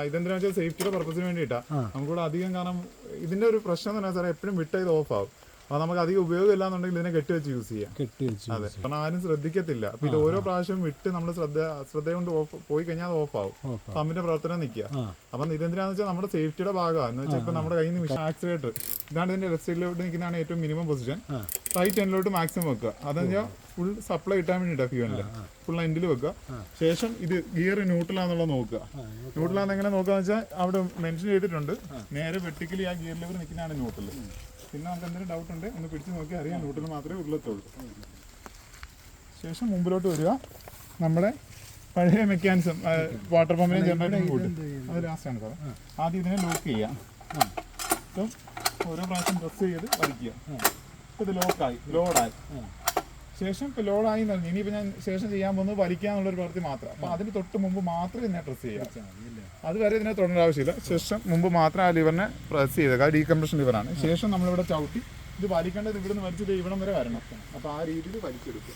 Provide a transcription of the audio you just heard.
ഇതെന്തിനാ വെച്ചാൽ സേഫ്റ്റിയുടെ പർപ്പസിന് വേണ്ടിയിട്ടാ. നമുക്കിവിടെ അധികം, കാരണം ഇതിന്റെ ഒരു പ്രശ്നം എന്ന് പറഞ്ഞാൽ സാറേ എപ്പോഴും വിട്ട ഇത് ഓഫ് ആവും. അപ്പൊ നമുക്ക് അധികം ഉപയോഗം ഇല്ലാന്നുണ്ടെങ്കിൽ ഇതിനെ കെട്ടിവെച്ച് യൂസ് ചെയ്യാം. അതെ, കാരണം ആരും ശ്രദ്ധിക്കത്തില്ല. അപ്പൊ ഇത് ഓരോ പ്രാവശ്യം വിട്ട് നമ്മൾ ശ്രദ്ധ കൊണ്ട് പോയി കഴിഞ്ഞാൽ അത് ഓഫ് ആവും, പമ്പിന്റെ പ്രവർത്തനം നിൽക്കുക. അപ്പൊ ഇതെന്തിനാന്ന് വെച്ചാൽ നമ്മുടെ സേഫ്റ്റിയുടെ ഭാഗമാണ്. എന്ന് വെച്ചാൽ ഇപ്പൊ നമ്മുടെ കയ്യിൽ നിന്ന് ആക്സിലേറ്റർ ഇതാണ്, ഇതിന്റെ ലെഫ്റ്റ് സൈഡിലോട്ട് നിൽക്കുന്നതാണ് ഏറ്റവും മിനിമം പൊസിഷൻ. റൈറ്റ് എൻഡിലോട്ട് മാക്സിമം വെക്കുക. അതെന്ന് വെച്ചാൽ ഫുൾ സപ്ലൈ കിട്ടാൻ വേണ്ടിയിട്ടാണ് ഫ്യൂവലിന്റെ. ഫുൾ എൻഡിൽ വെക്കുക. ശേഷം ഇത് ഗിയർ ന്യൂട്രലാന്നുള്ളത് നോക്കുക. ന്യൂട്രലാന്ന് എങ്ങനെ നോക്കാന്ന് വെച്ചാൽ അവിടെ മെൻഷൻ ചെയ്തിട്ടുണ്ട്. നേരെ വെർട്ടിക്കലി ആ ഗിയർ ലെവർ നിൽക്കുന്നതാണ് ന്യൂട്രൽ. പിന്നെ നമുക്ക് എന്തെങ്കിലും ഡൗട്ട് ഉണ്ട് ഒന്ന് പിടിച്ച് നോക്കി അറിയാം. ന്യൂട്രൽ മാത്രമേ ഉള്ളത്തുള്ളൂ. ശേഷം മുമ്പിലോട്ട് വരിക. നമ്മുടെ പഴയ മെക്കാനിസം വാട്ടർ പമ്പിനെയും ജനറേറ്ററിനും കൂട്ടും. അത് ലാസ്റ്റാണ് സാർ. ആദ്യം ഇതിനെ ലോക്ക് ചെയ്യാം. അപ്പം ഓരോ പ്രാവശ്യം പ്രസ് ചെയ്ത് വലിക്കുക. ഇപ്പം ഇത് ലോക്കായി, ലോഡായി. ശേഷം ഇപ്പോൾ ലോഡായി പറഞ്ഞു. ഇനിയിപ്പോൾ ഞാൻ ശേഷം ചെയ്യാൻ പോകുന്നത് വലിക്കാന്നുള്ളൊരു പ്രവൃത്തി മാത്രം. അപ്പോൾ അതിന് തൊട്ട് മുമ്പ് മാത്രമേ ഇതിനെ പ്രസ് ചെയ്യാം. അതുവരെ ഇതിനെ തൊടേണ്ട ആവശ്യമില്ല. ശേഷം മുമ്പ് മാത്രം ആ ലിവറിനെ പ്രസ് ചെയ്തേക്കുക. ആ ഡീകംപ്രഷൻ ലിവറാണ്. ശേഷം നമ്മളിവിടെ ചവിട്ടി ഇത് വലിക്കേണ്ടത് ഇവിടുന്ന് വലിച്ചത് ഇവിടം വരെ വരണം. അപ്പോൾ ആ രീതിയിൽ വലിച്ചെടുക്കുക.